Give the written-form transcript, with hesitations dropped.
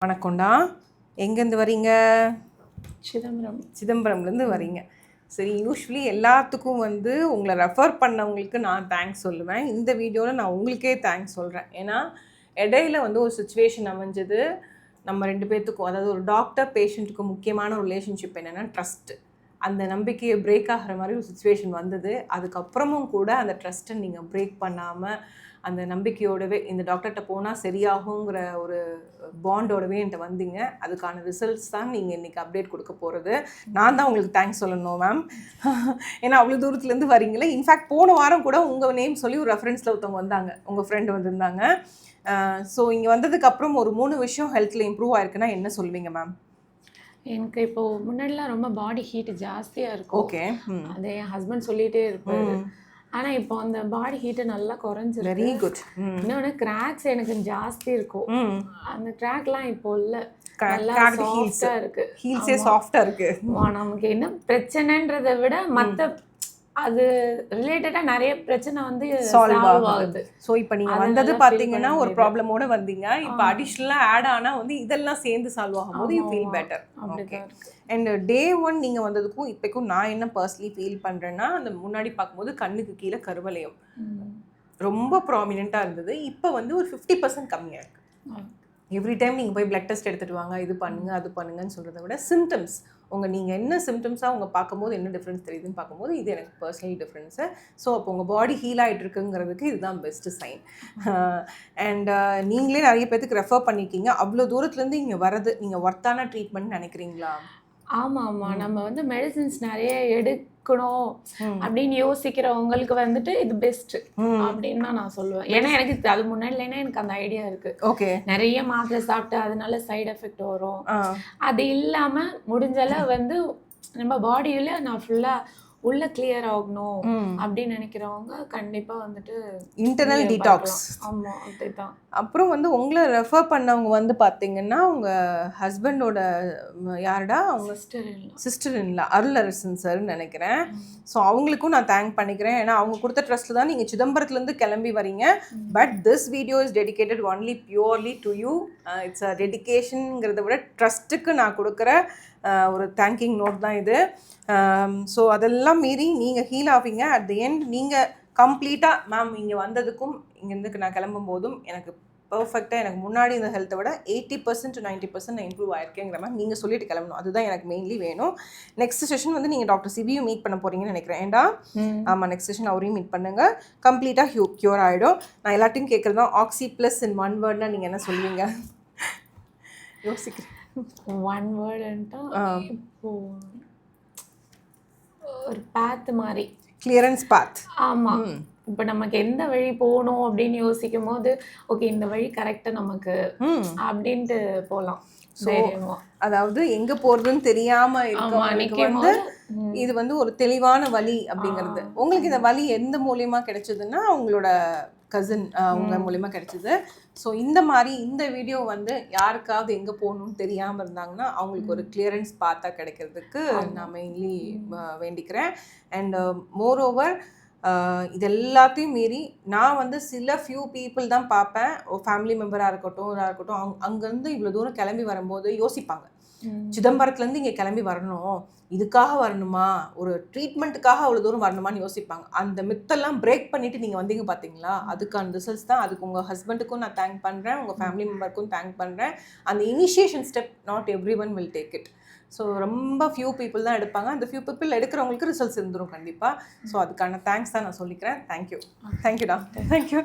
வணக்கம்டா. எங்கேருந்து வரீங்க? சிதம்பரம்லேருந்து வரீங்க. சரி, யூஸ்வலி எல்லாத்துக்கும் உங்களை ரெஃபர் பண்ணவங்களுக்கு நான் தேங்க்ஸ் சொல்லுவேன். இந்த வீடியோவில் நான் உங்களுக்கே தேங்க்ஸ் சொல்கிறேன். ஏன்னா இடையில ஒரு சுச்சுவேஷன் அமைஞ்சது நம்ம 2 பேர்த்துக்கும், அதாவது ஒரு டாக்டர் பேஷண்ட்டுக்கு முக்கியமான ரிலேஷன்ஷிப் என்னென்னா ட்ரஸ்ட்டு. அந்த நம்பிக்கையை பிரேக் ஆகிற மாதிரி ஒரு சுச்சுவேஷன் வந்தது. அதுக்கப்புறமும் கூட அந்த ட்ரஸ்ட்டை நீங்கள் பிரேக் பண்ணாமல் அந்த நம்பிக்கையோடவே இந்த டாக்டர்கிட்ட போனால் சரியாகுங்கிற ஒரு பாண்டோடவே என்கிட்ட வந்தீங்க. அதுக்கான ரிசல்ட்ஸ் தான் நீங்கள் இன்றைக்கி அப்டேட் கொடுக்க போகிறது. நான் தான் உங்களுக்கு தேங்க்ஸ் சொல்லணும் மேம். ஏன்னா அவ்வளோ தூரத்துலேருந்து வரீங்களே. இன்ஃபேக்ட் போன வாரம் கூட உங்கள் நேம் சொல்லி ஒரு ரெஃபரன்ஸில் ஒருத்தவங்க வந்தாங்க, உங்கள் ஃப்ரெண்டு வந்திருந்தாங்க. ஸோ இங்கே வந்ததுக்கப்புறம் ஒரு 3 விஷயம் ஹெல்த்தில் இம்ப்ரூவ் ஆயிருக்குன்னா என்ன சொல்வீங்க மேம்? எனக்கு இப்போ முன்னாடிலாம் ரொம்ப பாடி ஹீட் ஜாஸ்தியாக இருக்கும். ஓகே. அதை என் ஹஸ்பண்ட் சொல்லிகிட்டே இருப்பாரு. ஆனால் இப்போ அந்த பாடி ஹீட்டு நல்லா குறைஞ்சிருக்கு. Very good. இன்னொன்று கிராக்ஸ் எனக்கு ஜாஸ்தி இருக்கும். அந்த கிராக்லாம் இப்போ இல்லை, நல்லா ஹீல்ஸா இருக்கு. ஹீல்ஸே சாஃப்டா இருக்கு. நமக்கு என்ன பிரச்சனைன்றதை விட மற்ற அது ரிலேட்டடா நிறைய பிரச்சனை சால்வ் ஆகுது. ஸோ இப்போ நீங்கள் வந்தது பார்த்தீங்கன்னா ஒரு ப்ராப்ளமோட வந்தீங்க. இப்போ அடிஷ்னலாக ஆட் ஆனால் இதெல்லாம் சேர்ந்து சால்வ் ஆகும்போது you feel better. Okay. And day 1 நீங்கள் வந்ததுக்கும் இப்போக்கும் நான் என்ன பர்சனலி ஃபீல் பண்ணுறேன்னா, அந்த முன்னாடி பார்க்கும்போது கண்ணுக்கு கீழே கருவளையம் ரொம்ப ப்ராமினெண்ட்டாக இருந்தது. இப்போ ஒரு 50% கம்மியாக இருக்குது. எவ்ரி டைம் நீங்கள் போய் பிளட் டெஸ்ட் எடுத்துகிட்டு வாங்க, இது பண்ணுங்க அது பண்ணுங்கன்னு சொல்கிறத விட சிம்டம்ஸ் நீங்கள் என்ன சிம்டம்ஸாக பார்க்கும்போது என்ன டிஃப்ரென்ஸ் தெரியுதுன்னு பார்க்கும்போது இது எனக்கு பர்சனல் டிஃப்ரென்ஸு. ஸோ அப்போ உங்கள் பாடி ஹீல் ஆகிட்டு இருக்குங்கிறதுக்கு இதுதான் பெஸ்ட்டு சைன். அண்ட் நீங்களே நிறைய பேர்த்துக்கு ரெஃபர் பண்ணியிருக்கீங்க. அவ்வளோ தூரத்துலேருந்து இங்கே வர்றது நீங்கள் ஒர்த்தான ட்ரீட்மெண்ட் நினைக்கிறீங்களா? ஆமாம். நம்ம மெடிசின்ஸ் நிறைய எடுக்கணும் அப்படின்னு யோசிக்கிறவங்களுக்கு இது பெஸ்ட் அப்படின்னு தான் நான் சொல்லுவேன். ஏன்னா எனக்கு அது முன்னாடிலேனா எனக்கு அந்த ஐடியா இருக்கு. ஓகே. நிறைய மாத்திரை சாப்பிட்டு அதனால சைடு எஃபெக்ட் வரும். அது இல்லாம முடிஞ்சளவு நம்ம பாடியில நான் ஃபுல்லா உள்ள கிளியர் ஆகணும் அப்படின்னு நினைக்கிறவங்க கண்டிப்பா இன்டர்னல் டீடாக்ஸ். ஆமா, அப்படிதான். அப்புறம் உங்களை ரெஃபர் பண்ணவங்க பார்த்தீங்கன்னா உங்க ஹஸ்பண்டோட யாருடா, அவங்க சிஸ்டர் இல்ல அருளரசன் சார்ன்னு நினைக்கிறேன். ஸோ அவங்களுக்கும் நான் தேங்க் பண்ணிக்கிறேன். ஏன்னா அவங்க கொடுத்த ட்ரஸ்ட்ல தான் நீங்கள் சிதம்பரத்துலேருந்து கிளம்பி வரீங்க. But this video is dedicated only purely to you. It's a டெடிகேஷனுங்கிறத விட ட்ரஸ்ட்டுக்கு நான் கொடுக்குற ஒரு தேங்கிங் நோட் தான் இது. ஸோ அதெல்லாம் மீறி நீங்கள் ஹீல் ஆவீங்க. அட் தி எண்ட் நீங்கள் கம்ப்ளீட்டாக மேம் இங்கே வந்ததுக்கும் இங்கேருந்து நான் கிளம்பும் போதும் எனக்கு பர்ஃபெக்டாக எனக்கு முன்னாடி இந்த ஹெல்த்தை விட 80% to 90% நான் இம்ப்ரூவ் ஆயிருக்கேங்கிற மேம் நீங்கள் சொல்லிட்டு கிளம்பணும். அதுதான் எனக்கு மெயின்லி வேணும். நெக்ஸ்ட் செஷன் நீங்கள் டாக்டர் சிபியும் மீட் பண்ண போகிறீங்கன்னு நினைக்கிறேன். ஏண்டா ஆமாம், நெக்ஸ்ட் செஷன் அவரையும் மீட் பண்ணுங்கள். கம்ப்ளீட்டாக க்யூர் ஆகிடும். நான் எல்லாத்தையும் கேட்குறது தான் ஆக்சி ப்ளஸ் இன் 1 வேர்ட்னா நீங்கள் என்ன சொல்லுவீங்க? யோசிக்கிறேன். 1 வேர்டுன்ட்டா இப்போ ஒரு பாத் மாதிரி, கிளியரன்ஸ் பாத். ஆமாம். இப்போ நமக்கு எந்த வழி போகணும் அப்படின்னு யோசிக்கும் போது ஓகே இந்த வழி கரெக்டாக நமக்கு அப்படின்ட்டு போகலாம். அதாவது எங்க போறதுன்னு தெரியாம இருக்கவங்களுக்கு இது ஒரு தெளிவான வழி அப்படிங்கிறது. உங்களுக்கு இந்த வழி எந்த மூலியமா கிடைச்சதுன்னா உங்களோட கசின் அவங்க மூலியமா கிடைச்சது. ஸோ இந்த மாதிரி இந்த வீடியோ யாருக்காவது எங்கே போகணும்னு தெரியாமல் இருந்தாங்கன்னா அவங்களுக்கு ஒரு கிளியரன்ஸ் பார்த்தா கிடைக்கிறதுக்கு நான் மெயின்லி வேண்டிக்கிறேன். அண்ட் மோர் ஓவர் இது எல்லாத்தையும் மீறி நான் சில ஃபியூ பீப்புள் தான் பார்ப்பேன். ஃபேமிலி மெம்பராக இருக்கட்டும் இதாக இருக்கட்டும், அங்கேருந்து இவ்வளோ தூரம் கிளம்பி வரும்போது யோசிப்பாங்க, சிதம்பரத்துலேருந்து இங்கே கிளம்பி வரணும், இதுக்காக வரணுமா, ஒரு ட்ரீட்மெண்ட்டுக்காக அவ்வளோ தூரம் வரணுமான்னு யோசிப்பாங்க. அந்த மித்தெல்லாம் பிரேக் பண்ணிவிட்டு நீங்கள் வந்தீங்க பார்த்தீங்களா, அதுக்கான ரிசல்ட்ஸ் தான். அதுக்கு உங்கள் ஹஸ்பண்டுக்கும் நான் தேங்க் பண்ணுறேன், உங்கள் ஃபேமிலி மெம்பருக்கும் தேங்க் பண்ணுறேன். அந்த initiation step not every one will take it. So ரொம்ப ஃபியூ பீப்புள் தான் எடுப்பாங்க. அந்த ஃபியூ பீப்புள் எடுக்கிறவங்களுக்கு ரிசல்ட்ஸ் இருந்துடும் கண்டிப்பாக. ஸோ அதுக்கான தேங்க்ஸ் தான் நான் சொல்லிக்கிறேன். தேங்க்யூ. தேங்க்யூடா. தேங்க்யூ.